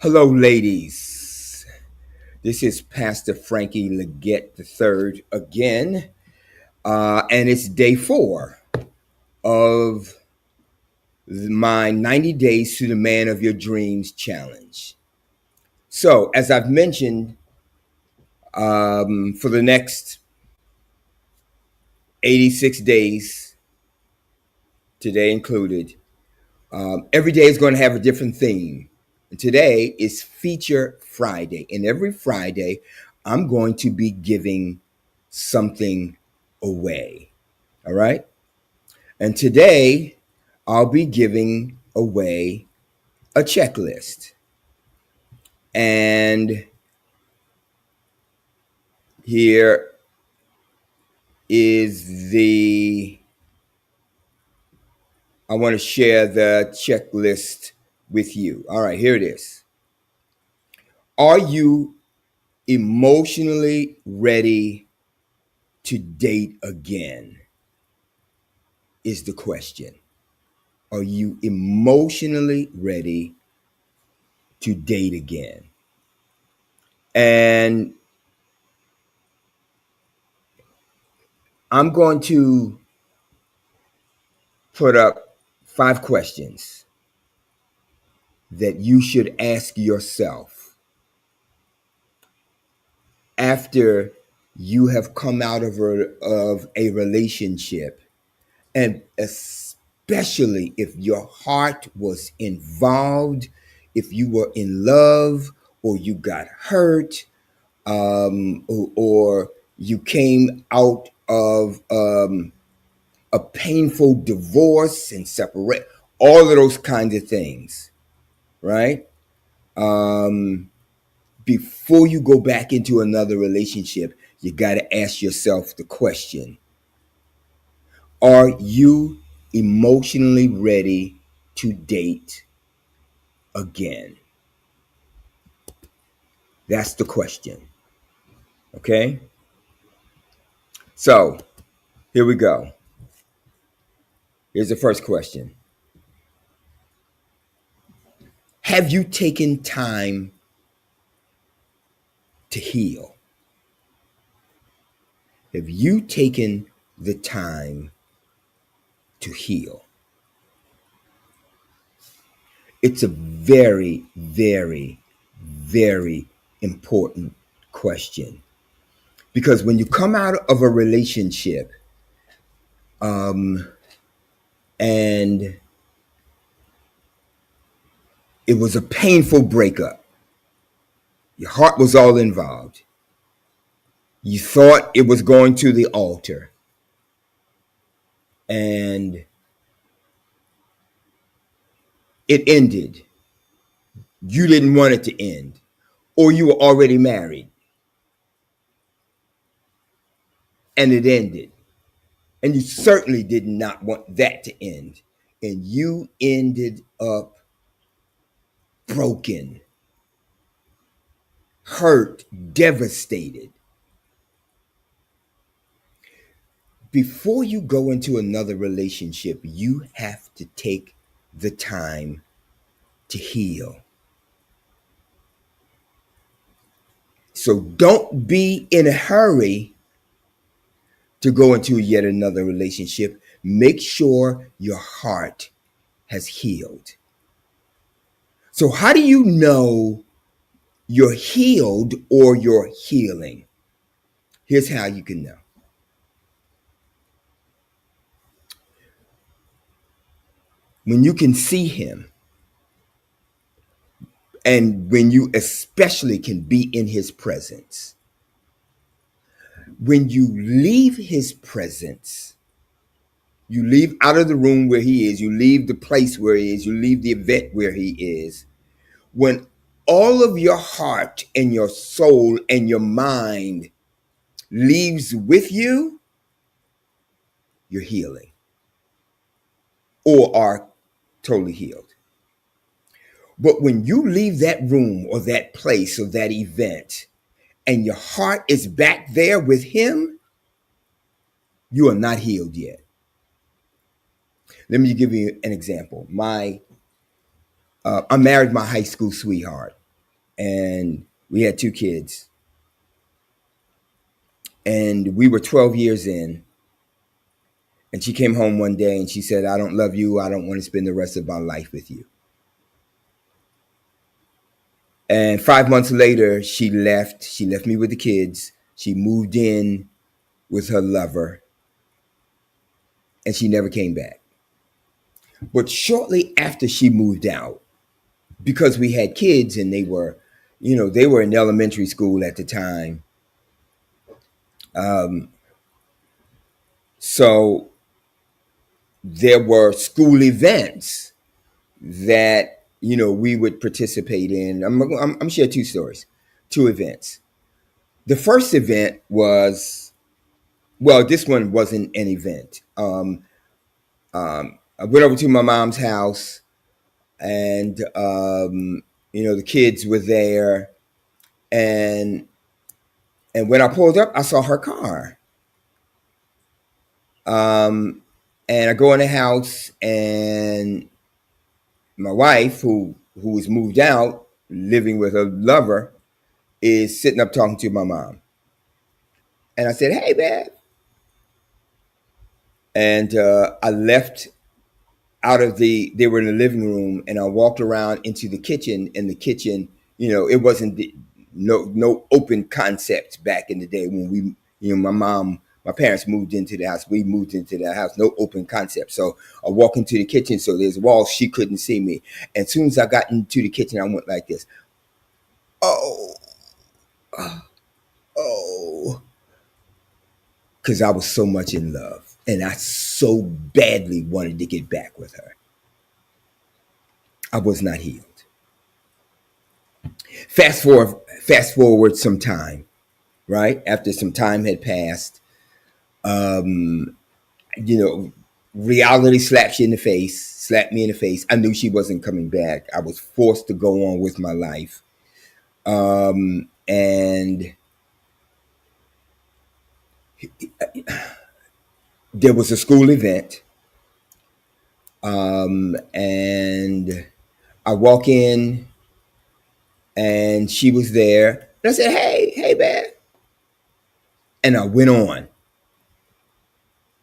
Hello, ladies. This is Pastor Frankie Leggett III again, and it's day 4 of my 90 Days to the Man of Your Dreams challenge. So, as I've mentioned, for the next 86 days, today included, every day is going to have a different theme. And today is Feature Friday, and every Friday, I'm going to be giving something away. All right. And today I'll be giving away a checklist. And here is I want to share the checklist with you. All right, here it is. Are you emotionally ready to date again? Is the question. Are you emotionally ready to date again? And I'm going to put up 5 questions that you should ask yourself after you have come out of a relationship, and especially if your heart was involved, if you were in love, or you got hurt, or you came out of a painful divorce and separate, all of those kinds of things, right? Before you go back into another relationship, you got to ask yourself the question: are you emotionally ready to date again? That's the question. Okay? So, here we go. Here's the first question. Have you taken time to heal? Have you taken the time to heal? It's a very, very, very important question, because when you come out of a relationship, and it was a painful breakup, your heart was all involved, you thought it was going to the altar, and it ended. You didn't want it to end, or you were already married and it ended, and you certainly did not want that to end, and you ended up broken, hurt, devastated. Before you go into another relationship, you have to take the time to heal. So don't be in a hurry to go into yet another relationship. Make sure your heart has healed. So, how do you know you're healed or you're healing? Here's how you can know. When you can see him, and when you especially can be in his presence. When you leave his presence, you leave out of the room where he is, you leave the place where he is, you leave the event where he is. When all of your heart and your soul and your mind leaves with you, you're healing or are totally healed. But when you leave that room or that place or that event and your heart is back there with him, you are not healed yet. Let me give you an example. I married my high school sweetheart. and we had 2 kids. And we were 12 years in. And she came home one day and she said, I don't love you. I don't want to spend the rest of my life with you. And 5 months later, she left. She left me with the kids. She moved in with her lover, and she never came back. But shortly after she moved out, because we had kids and they were in elementary school at the time. Um, so there were school events that we would participate in. I'm share 2 stories, 2 events. The first event was, well, this one wasn't an event. I went over to my mom's house, and the kids were there, and when I pulled up, I saw her car. And I go in the house, and my wife, who was moved out, living with her lover, is sitting up talking to my mom. And I said, "Hey, babe." And I left out of they were in the living room, and I walked around into the kitchen. In the kitchen, it wasn't no open concept back in the day when my parents moved into the house. We moved into that house, no open concept. So I walk into the kitchen, so there's walls, she couldn't see me. And as soon as I got into the kitchen, I went like this. Oh, oh, because I was so much in love, and I so badly wanted to get back with her. I was not healed. Fast forward some time, right? After some time had passed, um, you know, reality slapped you in the face, slapped me in the face. I knew she wasn't coming back. I was forced to go on with my life. And there was a school event. And I walk in, and she was there. And I said, hey, babe. And I went on.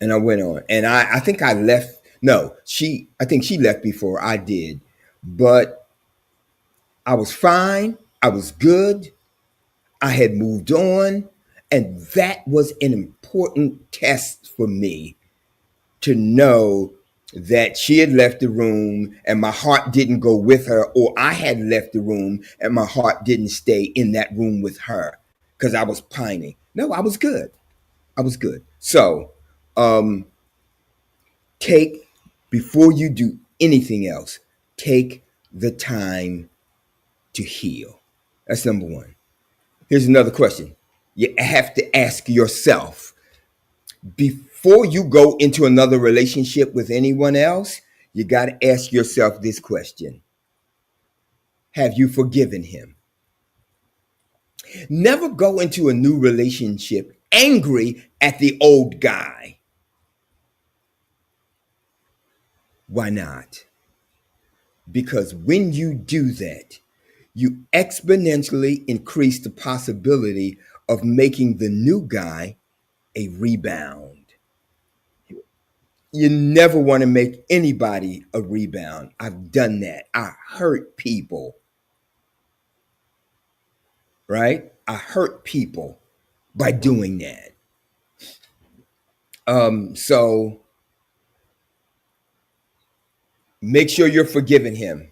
And I think I left. No, I think she left before I did. But I was fine. I was good. I had moved on. And that was an important test for me, to know that she had left the room and my heart didn't go with her, or I had left the room and my heart didn't stay in that room with her because I was pining. No, I was good. I was good. So, um, take, before you do anything else, take the time to heal. That's number one. Here's another question. You have to ask yourself, before you go into another relationship with anyone else, you got to ask yourself this question. Have you forgiven him? Never go into a new relationship angry at the old guy. Why not? Because when you do that, you exponentially increase the possibility of making the new guy a rebound. You never want to make anybody a rebound. I've done that. I hurt people, right? I hurt people by doing that. So make sure you're forgiving him,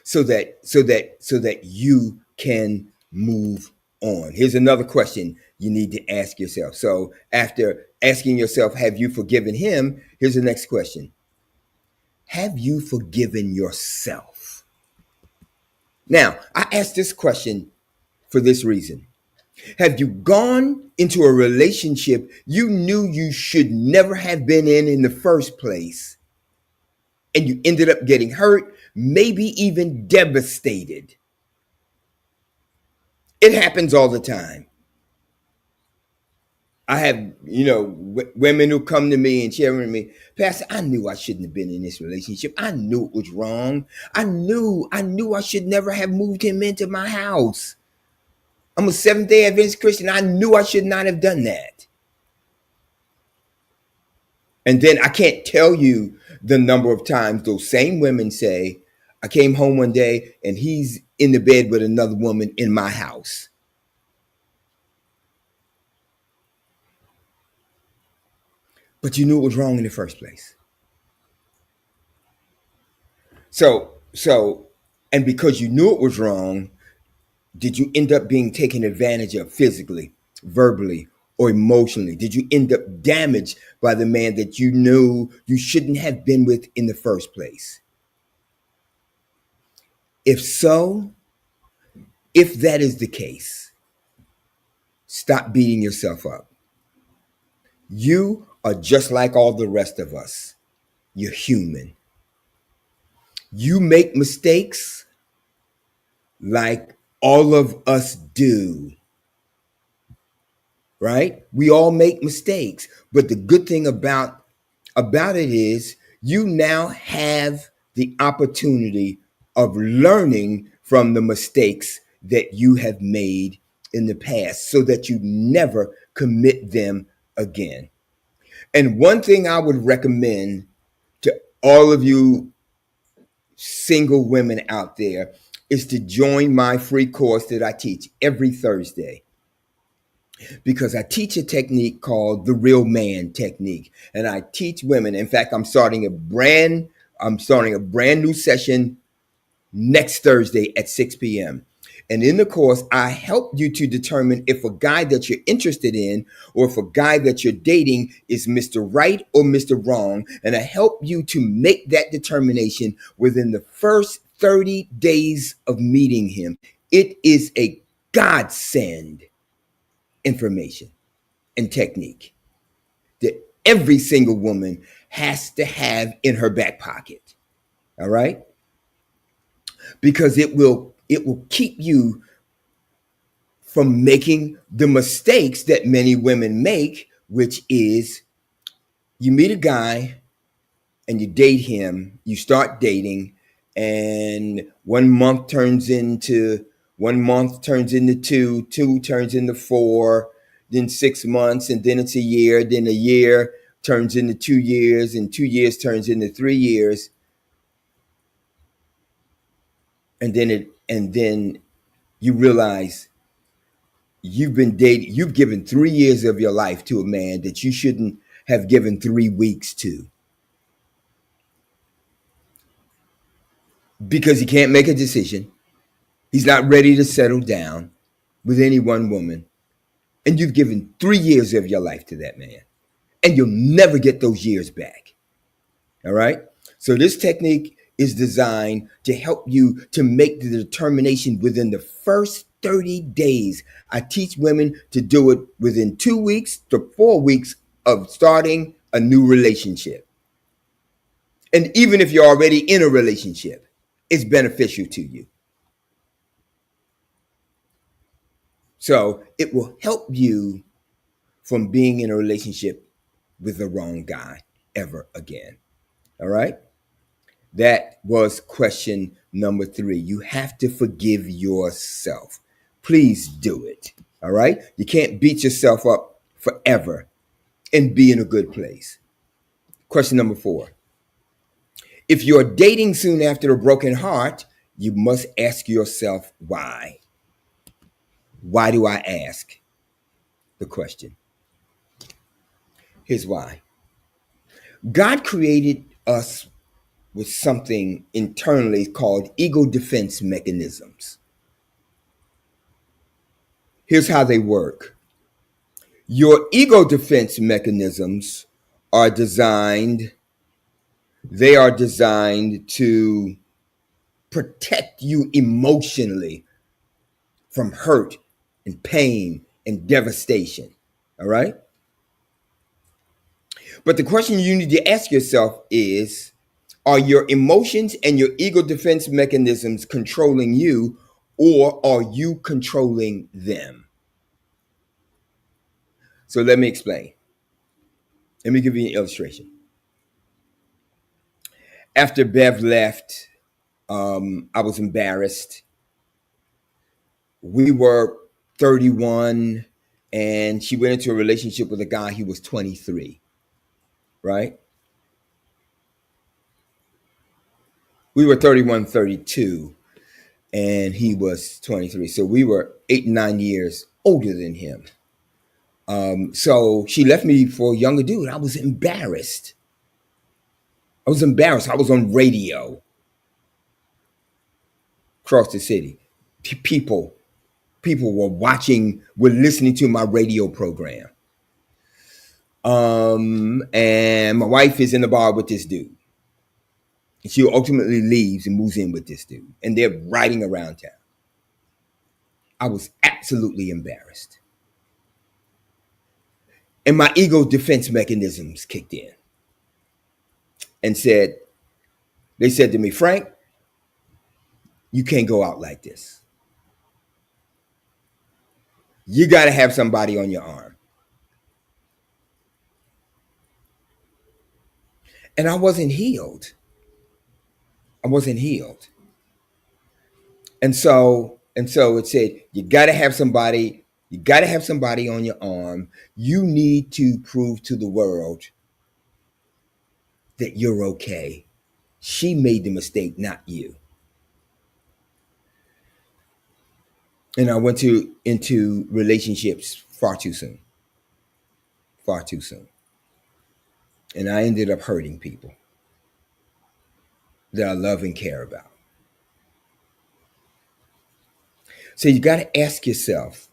so that you can move on. Here's another question you need to ask yourself. So after asking yourself, have you forgiven him? Here's the next question. Have you forgiven yourself? Now, I ask this question for this reason. Have you gone into a relationship you knew you should never have been in the first place, and you ended up getting hurt, maybe even devastated? It happens all the time. I have, women who come to me and share with me, Pastor, I knew I shouldn't have been in this relationship. I knew it was wrong. I knew I should never have moved him into my house. I'm a Seventh-day Adventist Christian. I knew I should not have done that. And then I can't tell you the number of times those same women say, I came home one day and he's in the bed with another woman in my house. But you knew it was wrong in the first place. So, and because you knew it was wrong, did you end up being taken advantage of physically, verbally, or emotionally? Did you end up damaged by the man that you knew you shouldn't have been with in the first place? If so, if that is the case, stop beating yourself up. You are just like all the rest of us. You're human. You make mistakes like all of us do, right? We all make mistakes. But the good thing about it is you now have the opportunity of learning from the mistakes that you have made in the past so that you never commit them again. And one thing I would recommend to all of you single women out there is to join my free course that I teach every Thursday, because I teach a technique called the Real Man Technique. And I teach women. In fact, I'm starting a brand new session next Thursday at 6 p.m. And in the course, I help you to determine if a guy that you're interested in or if a guy that you're dating is Mr. Right or Mr. Wrong. And I help you to make that determination within the first 30 days of meeting him. It is a godsend information and technique that every single woman has to have in her back pocket. All right? Because it will keep you from making the mistakes that many women make, which is you meet a guy and you date him, you start dating, and 1 month turns into two, two turns into 4, then 6 months, and then it's a year, then a year turns into 2 years, and 2 years turns into 3 years. And then you realize you've given 3 years of your life to a man that you shouldn't have given 3 weeks to, because he can't make a decision. He's not ready to settle down with any one woman. And you've given 3 years of your life to that man. And you'll never get those years back. All right? So this technique is designed to help you to make the determination within the first 30 days. I teach women to do it within 2 weeks to 4 weeks of starting a new relationship. And even if you're already in a relationship, it's beneficial to you. So it will help you from being in a relationship with the wrong guy ever again. All right? That was question number 3. You have to forgive yourself. Please do it. All right? You can't beat yourself up forever and be in a good place. Question number 4. If you're dating soon after a broken heart, you must ask yourself why. Why do I ask the question? Here's why. God created us with something internally called ego defense mechanisms. Here's how they work. Your ego defense mechanisms are designed to protect you emotionally from hurt and pain and devastation. All right? But the question you need to ask yourself is, are your emotions and your ego defense mechanisms controlling you, or are you controlling them? So let me explain. Let me give you an illustration. After Bev left, I was embarrassed. We were 31, and she went into a relationship with a guy who was 23, right? We were 31, 32, and he was 23. So we were 8, 9 years older than him. So she left me for a younger dude. I was embarrassed. I was embarrassed. I was on radio across the city. People were watching, were listening to my radio program. And my wife is in the bar with this dude. And she ultimately leaves and moves in with this dude. And they're riding around town. I was absolutely embarrassed. And my ego defense mechanisms kicked in and they said to me, Frank, you can't go out like this. You got to have somebody on your arm. And I wasn't healed. I wasn't healed. And so it said, you got to have somebody on your arm. You need to prove to the world that you're okay. She made the mistake, not you. And I went into relationships far too soon. Far too soon. And I ended up hurting people that I love and care about. So you got to ask yourself,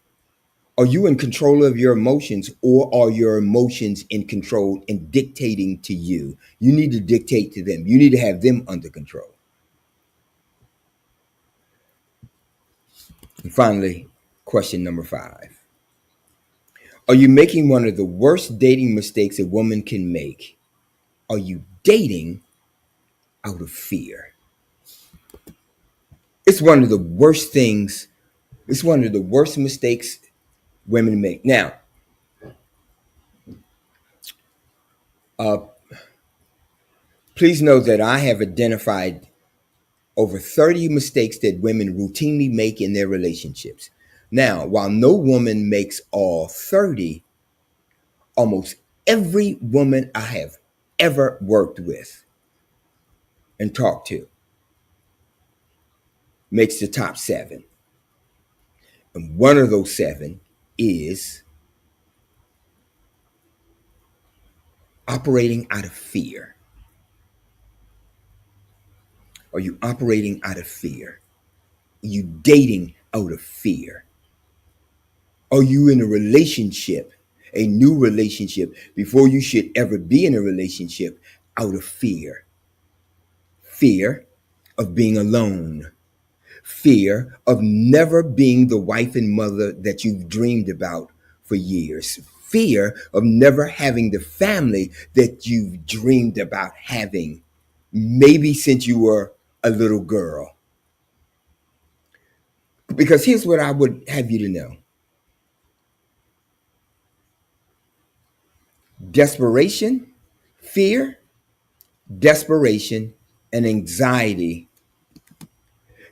are you in control of your emotions, or are your emotions in control and dictating to you? You need to dictate to them. You need to have them under control. And finally, question number 5. Are you making one of the worst dating mistakes a woman can make? Are you dating out of fear? It's one of the worst things. It's one of the worst mistakes women make. Now, please know that I have identified over 30 mistakes that women routinely make in their relationships. Now, while no woman makes all 30, almost every woman I have ever worked with and talked to makes the top 7. And one of those 7 is operating out of fear. Are you operating out of fear? Are you dating out of fear? Are you in a relationship, a new relationship, before you should ever be in a relationship, out of fear? Fear of being alone. Fear of never being the wife and mother that you've dreamed about for years. Fear of never having the family that you've dreamed about having, maybe since you were a little girl. Because here's what I would have you to know. Desperation, fear, desperation, and anxiety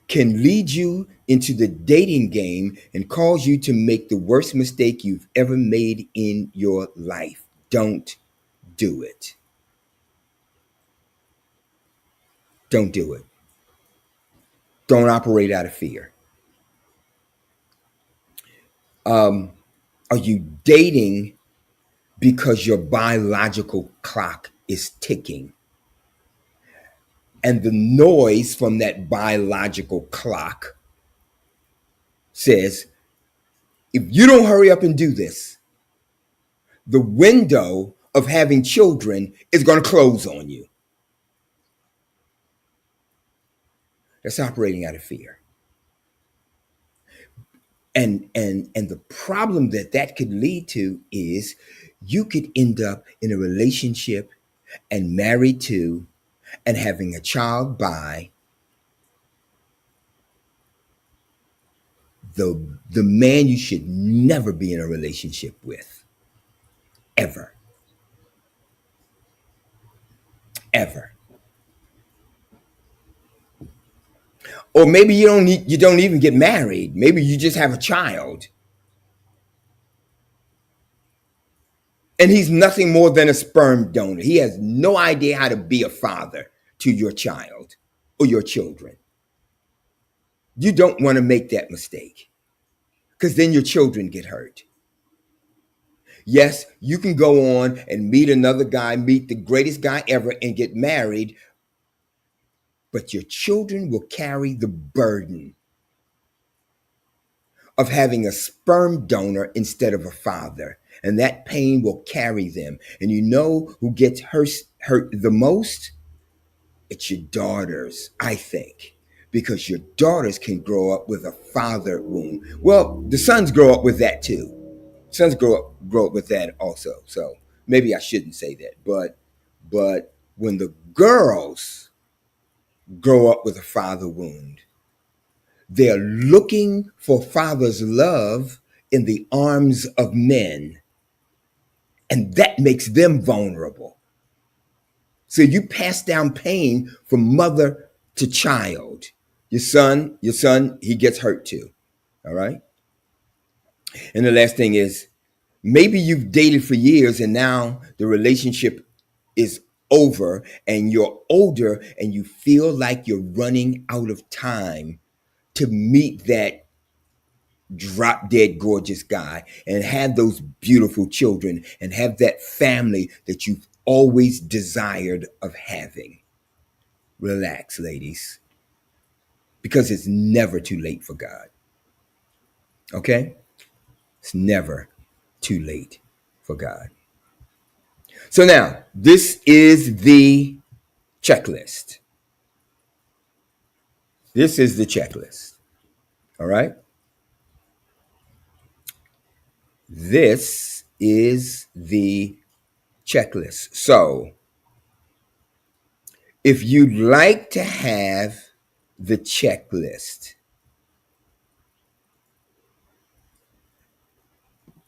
can lead you into the dating game and cause you to make the worst mistake you've ever made in your life. Don't do it. Don't do it. Don't operate out of fear. Are you dating because your biological clock is ticking? And the noise from that biological clock says, if you don't hurry up and do this, the window of having children is going to close on you. That's operating out of fear. And the problem that could lead to is you could end up in a relationship and married to and having a child by the man you should never be in a relationship with. ever, ever. Or maybe you don't even get married. Maybe you just have a child. And he's nothing more than a sperm donor. He has no idea how to be a father to your child or your children. You don't want to make that mistake because then your children get hurt. Yes, you can go on and meet another guy, meet the greatest guy ever, and get married, but your children will carry the burden of having a sperm donor instead of a father. And that pain will carry them. And you know who gets hurt the most? It's your daughters, I think. Because your daughters can grow up with a father wound. Well, the sons grow up with that too. Sons grow up with that also. So maybe I shouldn't say that. But when the girls grow up with a father wound, they're looking for father's love in the arms of men. And that makes them vulnerable. So you pass down pain from mother to child. Your son, he gets hurt too. All right. And the last thing is maybe you've dated for years and now the relationship is over and you're older and you feel like you're running out of time to meet that drop dead gorgeous guy and have those beautiful children and have that family that you've always desired of having. Relax, ladies, because it's never too late for God. Okay? It's never too late for God. So now, this is the checklist. This is the checklist. All right? This is the checklist. So, if you'd like to have the checklist,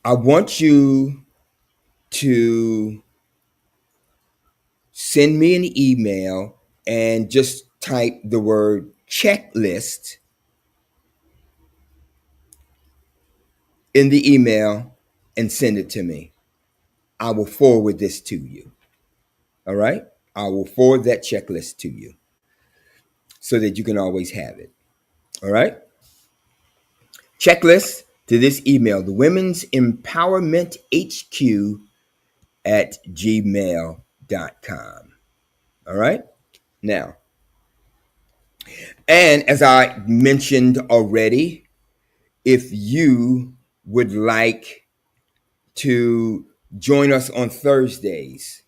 I want you to send me an email and just type the word checklist in the email and send it to me. I will forward this to you. All right? I will forward that checklist to you so that you can always have it. All right? Checklist to this email, the Women's Empowerment HQ at gmail.com. All right? Now, and as I mentioned already, if you would like to join us on Thursdays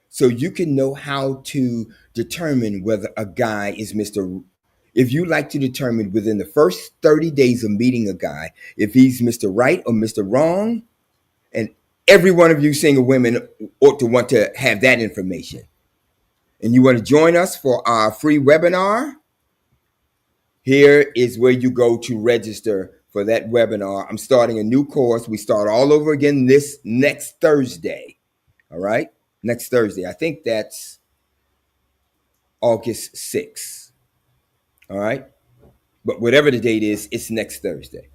so you can know how to determine whether a guy is if you like to determine within the first 30 days of meeting a guy if he's Mr. Right or Mr. Wrong, and every one of you single women ought to want to have that information. And you want to join us for our free webinar, here is where you go to register for that webinar. I'm starting a new course. We start all over again this next Thursday. All right? Next Thursday. I think that's August 6th. All right? But whatever the date is, it's next Thursday.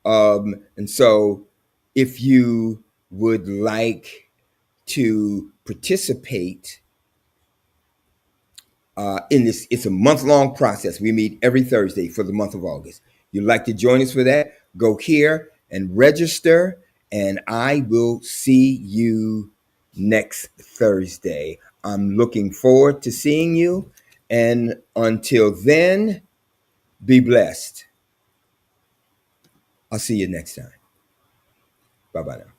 And so if you would like to participate in this, it's a month-long process. We meet every Thursday for the month of August. You'd like to join us for that? Go here and register, and I will see you next Thursday. I'm looking forward to seeing you, and until then, be blessed. I'll see you next time. Bye-bye now.